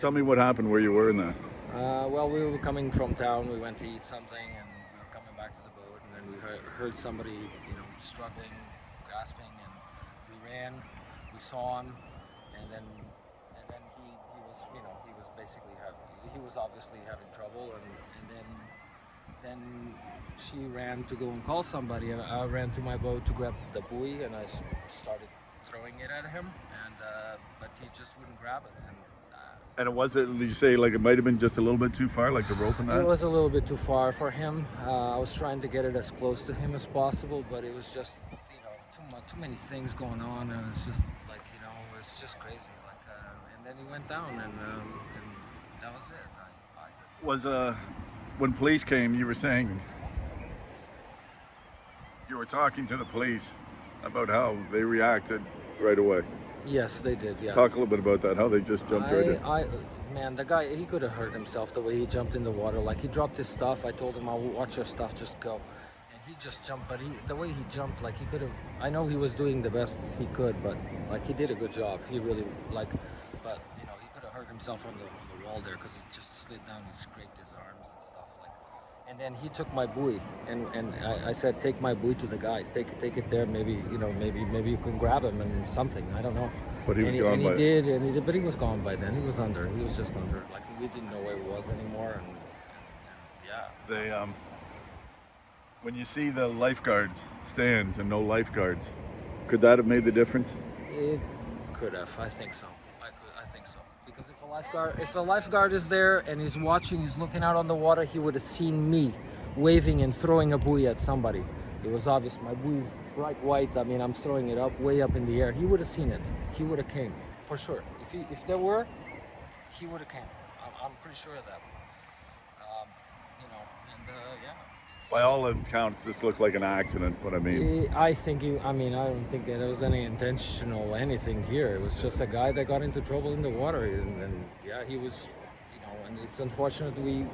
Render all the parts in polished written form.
Tell me what happened where you were in that. Well, we were coming from town. We went to eat something, and we were coming back to the boat. And then we heard somebody, struggling, gasping, and we ran. We saw him, and then he was basically he was obviously having trouble, and then she ran to go and call somebody, and I ran to my boat to grab the buoy, and I started throwing it at him, and but he just wouldn't grab it. And did you say like it might have been just a little bit too far, like the rope and that? It was a little bit too far for him. I was trying to get it as close to him as possible, but it was just, too many things going on, and it's just like, it was just crazy. And then he went down, and that was it. When police came, you were saying you were talking to the police about how they reacted right away. Yes, they did. Yeah. Talk a little bit about that. How they just jumped right in. Man, the guy, he could have hurt himself the way he jumped in the water. Like, he dropped his stuff. I told him, "I'll watch your stuff. Just go." And he just jumped. But the way he jumped, like, he could have. I know he was doing the best he could, but like, he did a good job. He really but he could have hurt himself on the wall there, because he just slid down. He scraped his arms and stuff. And then he took my buoy, and I said, "Take my buoy to the guy. Take it there. Maybe you can grab him and something. I don't know." But he was gone. And he did, but he was gone by then. He was under. He was just under. Like, we didn't know where he was anymore, and yeah. They when you see the lifeguards stands and no lifeguards, could that have made the difference? It could have. I think so. I think so. Because if a lifeguard is there and he's watching, he's looking out on the water, he would have seen me waving and throwing a buoy at somebody. It was obvious. My buoy is bright white. I mean, I'm throwing it way up in the air. He would have seen it. He would have came for sure. If there were, he would have came. I'm pretty sure of that. Yeah. By all accounts, this looked like an accident. What I mean, I don't think there was any intentional anything here. It was just a guy that got into trouble in the water, and yeah, he was, and it's unfortunate we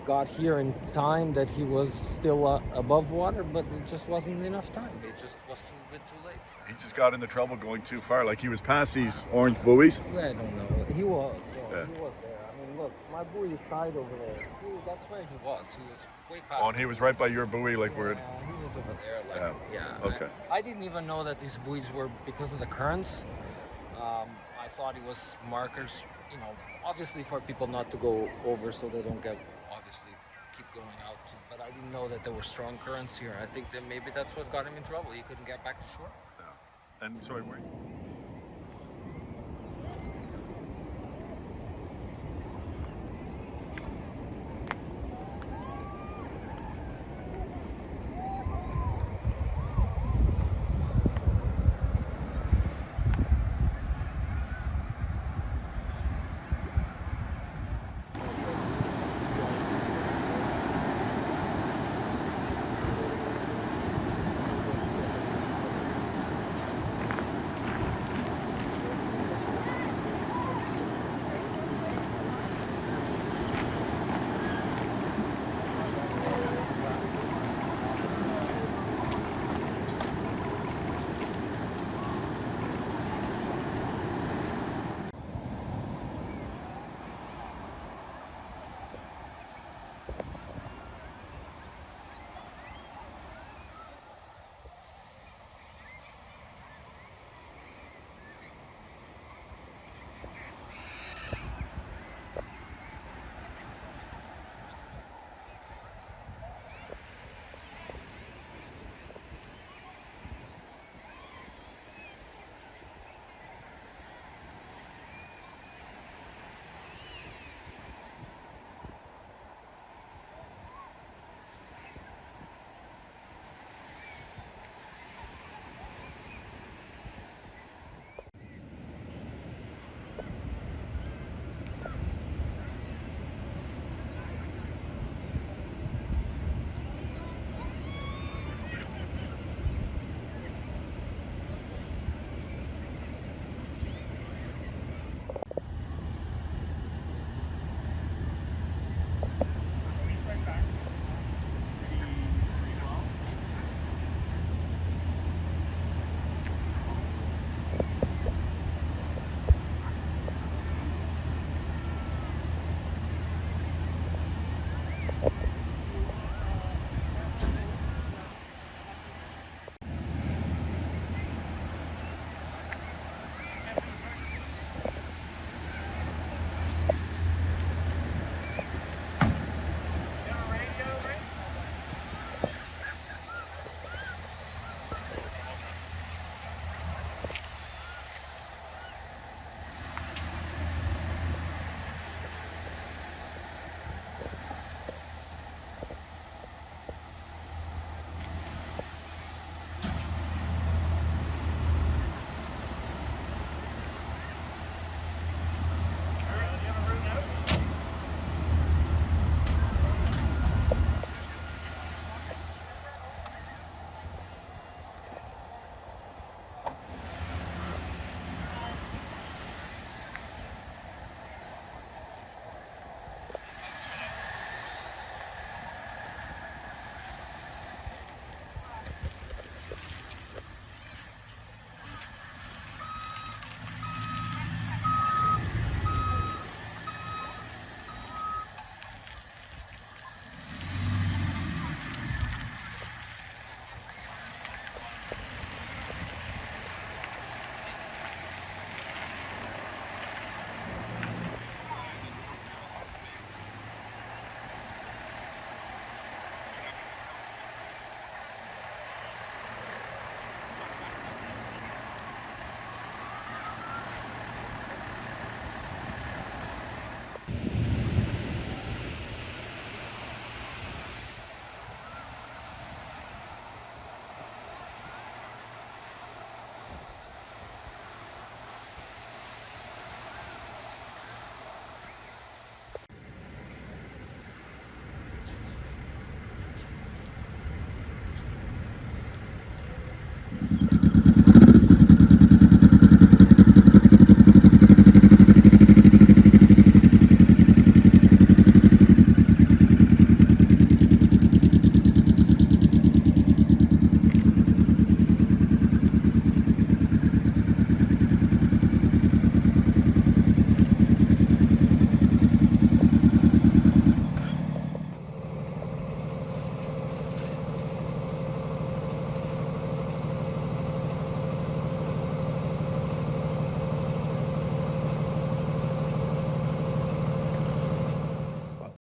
got here in time that he was still above water, but it just wasn't enough time. It just was a bit too late. He just got into trouble going too far. Like, he was past these orange buoys. I don't know. He was. Yeah. He was there. I mean, look, my buoy is tied over there. That's where he was. He was way past. Oh, and he was right by your buoy, like where. Yeah, he was over there. Yeah. Okay. I didn't even know that these buoys were because of the currents. I thought it was markers, obviously for people not to go over, so they don't keep going out. But I didn't know that there were strong currents here. I think that maybe that's what got him in trouble. He couldn't get back to shore. Yeah. And sorry, where?